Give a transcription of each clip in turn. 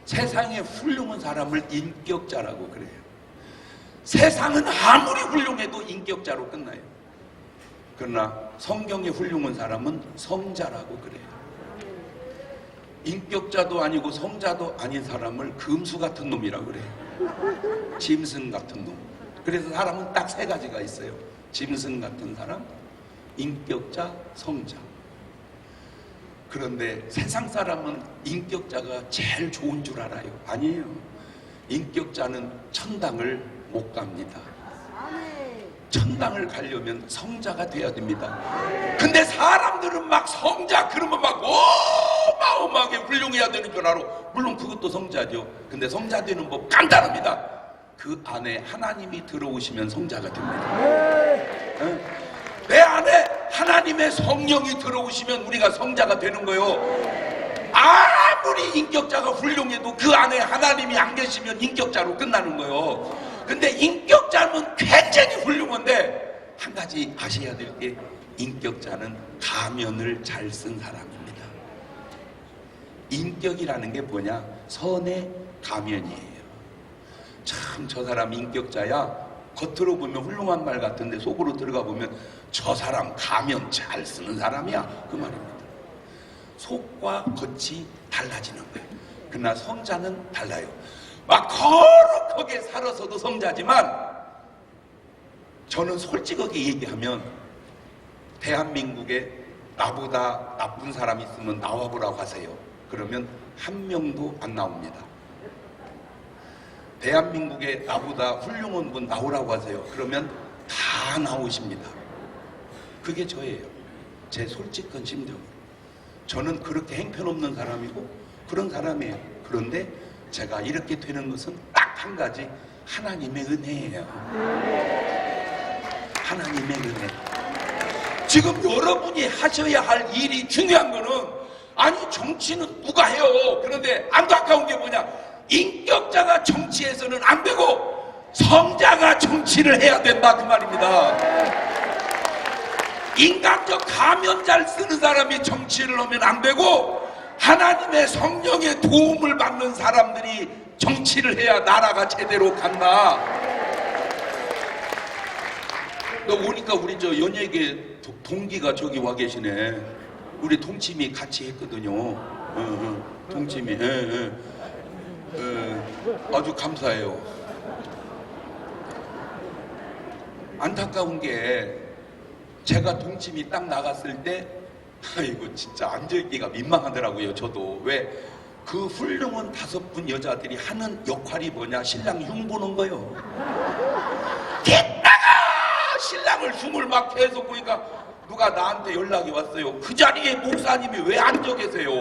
세상에 훌륭한 사람을 인격자라고 그래요. 세상은 아무리 훌륭해도 인격자로 끝나요. 그러나 성경에 훌륭한 사람은 성자라고 그래요. 인격자도 아니고 성자도 아닌 사람을 금수 같은 놈이라고 그래요. 짐승 같은 놈. 그래서 사람은 딱 세 가지가 있어요. 짐승 같은 사람, 인격자, 성자. 그런데 세상 사람은 인격자가 제일 좋은 줄 알아요. 아니에요. 인격자는 천당을 못 갑니다. 천당을 가려면 성자가 돼야 됩니다. 근데 사람들은 막 성자 그러면 막 어마어마하게 훌륭해야 되는 줄 알아. 물론 그것도 성자죠. 근데 성자 되는 법 간단합니다. 그 안에 하나님이 들어오시면 성자가 됩니다. 내 안에 하나님의 성령이 들어오시면 우리가 성자가 되는 거예요. 아무리 인격자가 훌륭해도 그 안에 하나님이 안 계시면 인격자로 끝나는 거예요. 근데 인격자는 굉장히 훌륭한데 한 가지 아셔야 될 게, 인격자는 가면을 잘 쓴 사람입니다. 인격이라는 게 뭐냐? 선의 가면이에요. 참 저 사람 인격자야. 겉으로 보면 훌륭한 말 같은데 속으로 들어가 보면 저 사람 가면 잘 쓰는 사람이야, 그 말입니다. 속과 겉이 달라지는 거예요. 그러나 성자는 달라요. 막 거룩하게 살아서도 성자지만, 저는 솔직하게 얘기하면 대한민국에 나보다 나쁜 사람 있으면 나와보라고 하세요. 그러면 한 명도 안 나옵니다. 대한민국에 나보다 훌륭한 분 나오라고 하세요. 그러면 다 나오십니다. 그게 저예요. 제 솔직한 심정. 저는 그렇게 행편없는 사람이고 그런 사람이에요. 그런데 제가 이렇게 되는 것은 딱 한 가지, 하나님의 은혜예요. 하나님의 은혜. 지금 여러분이 하셔야 할 일이 중요한 거는, 아니 정치는 누가 해요. 그런데 안타까운 게 뭐냐? 인격자가 정치에서는 안 되고 성자가 정치를 해야 된다, 그 말입니다. 인간적 가면 잘 쓰는 사람이 정치를 하면 안 되고, 하나님의 성령의 도움을 받는 사람들이 정치를 해야 나라가 제대로 간다. 너 보니까 우리 저 연예계 동기가 저기 와 계시네. 우리 동치미 같이 했거든요. 동치미. 아주 감사해요. 안타까운 게, 제가 동치미 딱 나갔을 때 아이고 진짜 앉아있기가 민망하더라고요. 저도. 왜? 그 훌륭한 5분 여자들이 하는 역할이 뭐냐? 신랑 흉보는 거요. 됐다가 신랑을 흉을 막 계속 보니까 누가 나한테 연락이 왔어요. 그 자리에 목사님이 왜 앉아 계세요?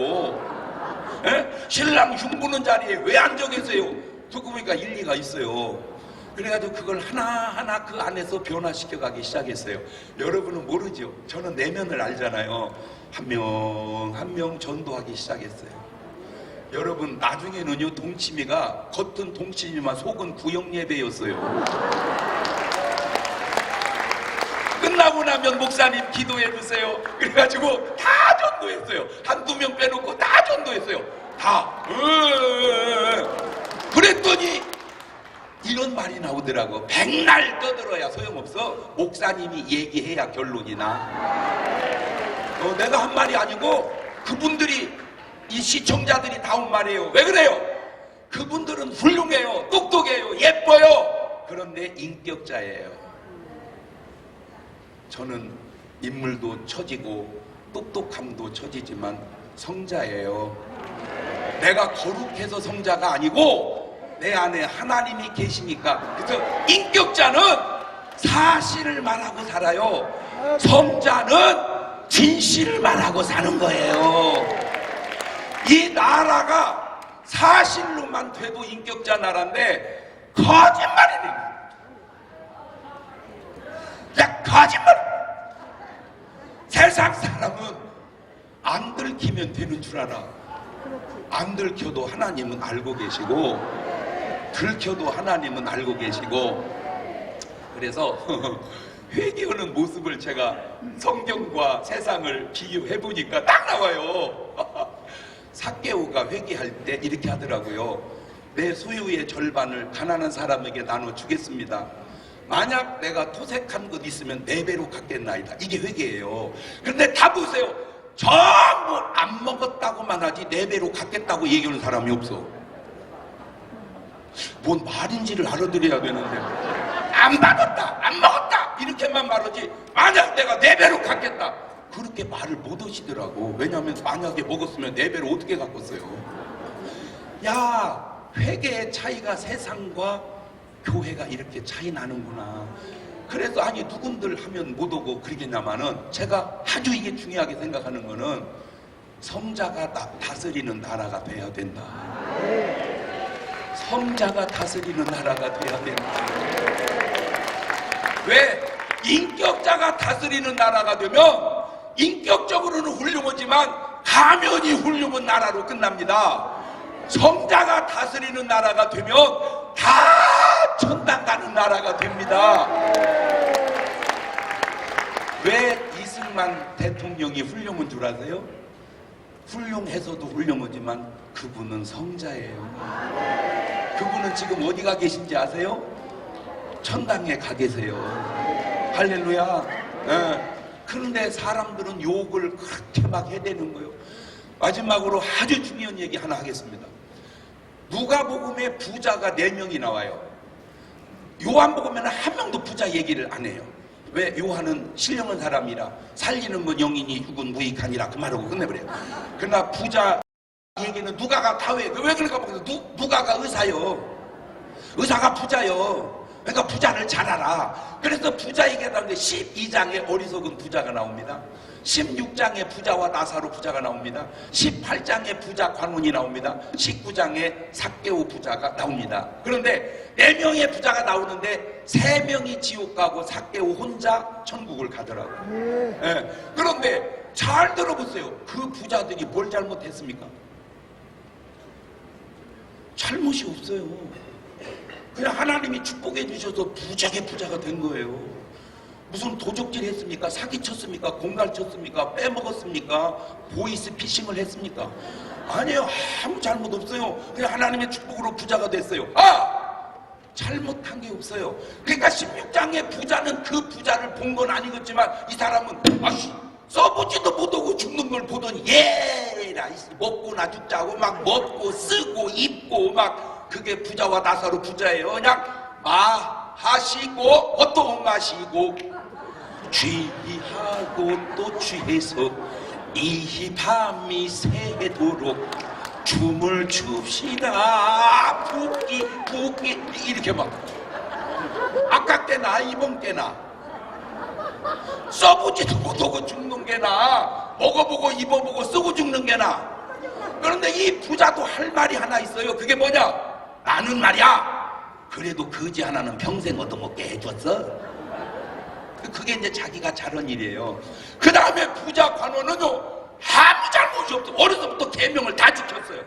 에? 신랑 흉보는 자리에 왜 앉아 계세요? 듣고 보니까 일리가 있어요. 그래가지고 그걸 하나하나 그 안에서 변화시켜 가기 시작했어요. 여러분은 모르죠? 저는 내면을 알잖아요. 한 명 한 명 전도하기 시작했어요. 여러분, 나중에는요, 동치미가 겉은 동치미만 속은 구역예배였어요. 끝나고 나면 목사님 기도해 주세요. 그래가지고 다 전도했어요. 한두 명 빼놓고 다 전도했어요. 다. 그랬더니 이런 말이 나오더라고. 백날 떠들어야 소용없어. 목사님이 얘기해야 결론이 나. 내가 한 말이 아니고 그분들이, 이 시청자들이 다 온 말이에요. 왜 그래요? 그분들은 훌륭해요. 똑똑해요. 예뻐요. 그런데 인격자예요. 저는 인물도 처지고 똑똑함도 처지지만 성자예요. 내가 거룩해서 성자가 아니고 내 안에 하나님이 계시니까. 그래서 인격자는 사실을 말하고 살아요. 성자는 진실을 말하고 사는 거예요. 이 나라가 사실로만 돼도 인격자 나라인데 거짓말이네. 야, 거짓말. 세상 사람은 안 들키면 되는 줄 알아. 안 들켜도 하나님은 알고 계시고, 들켜도 하나님은 알고 계시고. 그래서 회개하는 모습을 제가 성경과 세상을 비교해 보니까 딱 나와요. 삭개오가 회개할 때 이렇게 하더라고요. 내 소유의 절반을 가난한 사람에게 나눠주겠습니다. 만약 내가 토색한 것 있으면 4배로 갚겠나이다. 이게 회개예요. 그런데 다 보세요. 전부 안 먹었다고만 하지 4배로 갚겠다고 얘기하는 사람이 없어. 뭔 말인지를 알아들어야 되는데 안 받았다, 안 먹었다 이렇게만 말하지 만약 내가 4배로 갚겠다 그렇게 말을 못 하시더라고. 왜냐하면 만약에 먹었으면 4배로 어떻게 갚았어요? 야, 회개의 차이가 세상과 교회가 이렇게 차이 나는구나. 그래서 아니 누군들 하면 못 오고 그러겠냐마는 제가 아주 이게 중요하게 생각하는 거는 성자가 다스리는 나라가 돼야 된다. 성자가 다스리는 나라가 돼야 된다. 왜? 인격자가 다스리는 나라가 되면 인격적으로는 훌륭하지만 가면이 훌륭한 나라로 끝납니다. 성자가 다스리는 나라가 되면 다 천당 가는 나라가 됩니다. 왜 이승만 대통령이 훌륭한 줄 아세요? 훌륭해서도 훌륭하지만 그분은 성자예요. 그분은 지금 어디가 계신지 아세요? 천당에 가 계세요. 할렐루야. 그런데 사람들은 욕을 그렇게 막 해대는 거예요. 마지막으로 아주 중요한 얘기 하나 하겠습니다. 누가복음에 부자가 4명이 나와요. 요한복음에는 한 명도 부자 얘기를 안 해요. 왜? 요한은 신령한 사람이라 살리는 건 영이니 육은 무익하니라 그 말하고 끝내버려요. 그러나 부자 얘기는 누가가 다 왜 그럴까 보면 누가가 의사요. 의사가 부자요. 그러니까 부자를 잘 알아. 그래서 부자 얘기하는데 12장에 어리석은 부자가 나옵니다. 16장에 부자와 나사로 부자가 나옵니다. 18장에 부자 관원이 나옵니다. 19장에 삭개오 부자가 나옵니다. 그런데 4명의 부자가 나오는데 3명이 지옥 가고 삭개오 혼자 천국을 가더라고요. 그런데 잘 들어보세요. 그 부자들이 뭘 잘못했습니까? 잘못이 없어요. 그냥 하나님이 축복해 주셔서 부자의 부자가 된 거예요. 무슨 도적질 했습니까? 사기쳤습니까? 공갈쳤습니까? 빼먹었습니까? 보이스피싱을 했습니까? 아니에요. 아무 잘못 없어요. 그냥 하나님의 축복으로 부자가 됐어요. 잘못한 게 없어요. 그러니까 16장의 부자는 그 부자를 본 건 아니겠지만 이 사람은 써보지도 못하고 죽는 걸 보더니 예라 먹고나 죽자고 막 먹고 쓰고 입고 막 그게 부자와 나사로 부자예요. 그냥 마하시고 어떤 마시고 취하고 또 취해서 이 밤이 새도록 춤을 춥시다. 붓기 이렇게 막 아까 때나 이번 때나 써보지도 못하고 죽는 게나 먹어보고 입어보고 쓰고 죽는 게나. 그런데 이 부자도 할 말이 하나 있어요. 그게 뭐냐? 나는 말이야 그래도 거지 하나는 평생 얻어먹게 해줬어. 그게 이제 자기가 잘한 일이에요. 그 다음에 부자 관원은요 아무 잘못이 없어. 어려서부터 계명을 다 지켰어요.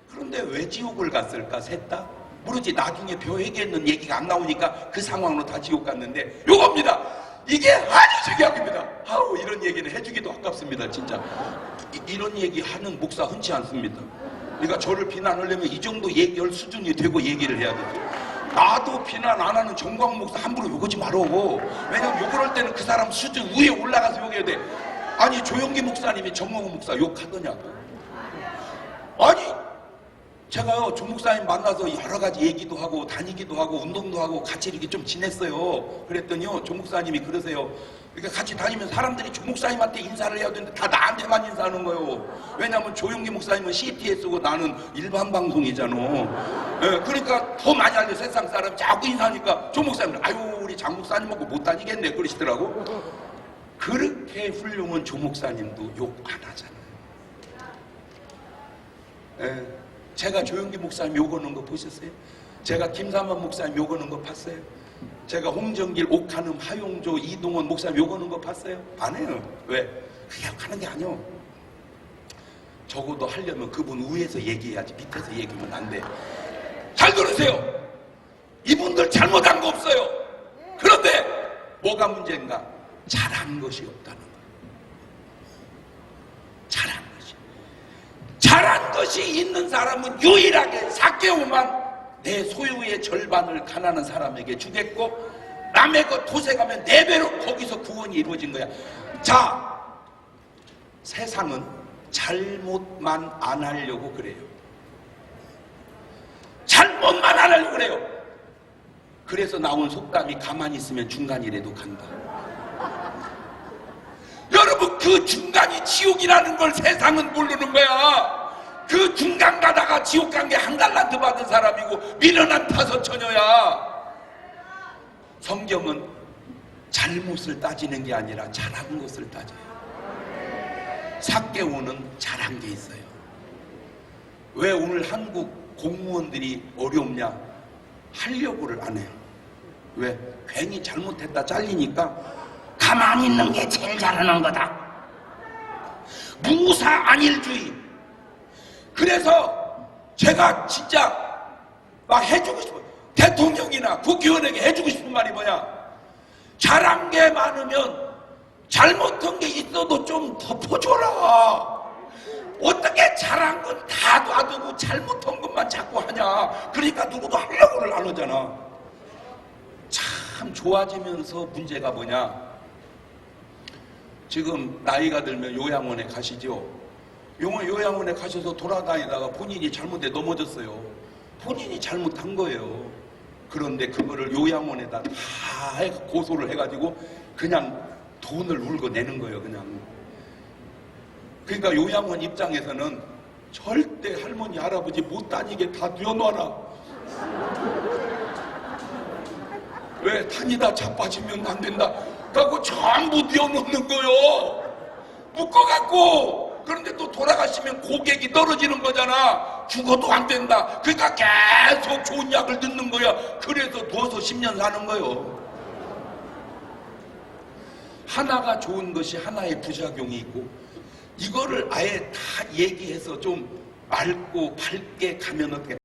그런데 왜 지옥을 갔을까? 셋 다? 모르지. 나중에 벼회개했는 얘기가 안 나오니까 그 상황으로 다 지옥 갔는데 요겁니다. 이게 아주 중요합니다. 이런 얘기는 해주기도 아깝습니다. 진짜 이런 얘기 하는 목사 흔치 않습니다. 그러니까 저를 비난하려면 이 정도 얘기할 수준이 되고 얘기를 해야 되죠. 나도 비난 안 하는 정광 목사 함부로 욕하지 말라고. 왜냐면 욕을 할 때는 그 사람 수준 위에 올라가서 욕해야 돼. 아니 조영기 목사님이 정광 목사 욕하더냐고. 아니 제가요 조 목사님 만나서 여러 가지 얘기도 하고 다니기도 하고 운동도 하고 같이 이렇게 좀 지냈어요. 그랬더니요 조 목사님이 그러세요. 그러니까 같이 다니면 사람들이 조 목사님한테 인사를 해야 되는데 다 나한테만 인사하는 거예요. 왜냐하면 조용기 목사님은 CTS고 나는 일반 방송이잖아. 그러니까 더 많이 알려. 세상 사람 자꾸 인사하니까 조 목사님은 아유 우리 장 목사님하고 못 다니겠네 그러시더라고. 그렇게 훌륭한 조 목사님도 욕 안 하잖아요. 제가 조영기 목사님 욕하는 거 보셨어요? 제가 김삼환 목사님 욕하는 거 봤어요? 제가 홍정길, 옥한음, 하용조, 이동원 목사님 욕하는 거 봤어요? 안 해요. 왜? 그게 욕하는 게 아니요. 적어도 하려면 그분 위에서 얘기해야지 밑에서 얘기하면 안 돼. 잘 들으세요. 이분들 잘못한 거 없어요. 그런데 뭐가 문제인가? 잘한 것이 없다는 거예요. 잘한 것이 버릇이 있는 사람은 유일하게 삭개오만 내 소유의 절반을 가난한 사람에게 주겠고 남의 것 도색하면 4배로 거기서 구원이 이루어진 거야. 자, 세상은 잘못만 안 하려고 그래요. 잘못만 안 하려고 그래요. 그래서 나온 속담이 가만히 있으면 중간이라도 간다. 여러분, 그 중간이 지옥이라는 걸 세상은 모르는 거야. 그 중간 가다가 지옥 간 게 한 달란트 받은 사람이고 미련한 5처녀야. 성경은 잘못을 따지는 게 아니라 잘한 것을 따져요. 삭개오는 잘한 게 있어요. 왜 오늘 한국 공무원들이 어렵냐? 하려고를 안 해요. 왜? 괜히 잘못했다 잘리니까 가만히 있는 게 제일 잘하는 거다. 무사 안일주의. 그래서 제가 진짜 막 해주고 싶어요. 대통령이나 국회의원에게 해주고 싶은 말이 뭐냐? 잘한 게 많으면 잘못한 게 있어도 좀 덮어줘라. 어떻게 잘한 건 다 놔두고 잘못한 것만 자꾸 하냐? 그러니까 누구도 하려고를 안 하잖아. 참 좋아지면서 문제가 뭐냐? 지금 나이가 들면 요양원에 가시죠. 요양원에 가셔서 돌아다니다가 본인이 잘못해 넘어졌어요. 본인이 잘못한 거예요. 그런데 그거를 요양원에다 다 고소를 해가지고 그냥 돈을 울고 내는 거예요. 그냥. 그러니까 요양원 입장에서는 절대 할머니 할아버지 못 다니게 다 뉘어놔라. 왜? 다니다 자빠지면 안 된다. 그러고 전부 뉘어놓는 거요. 묶어갖고. 그런데 또 돌아가시면 고객이 떨어지는 거잖아. 죽어도 안 된다. 그러니까 계속 좋은 약을 넣는 거야. 그래서 누워서 10년 사는 거요. 하나가 좋은 것이 하나의 부작용이 있고, 이거를 아예 다 얘기해서 좀 맑고 밝게 가면 어떻게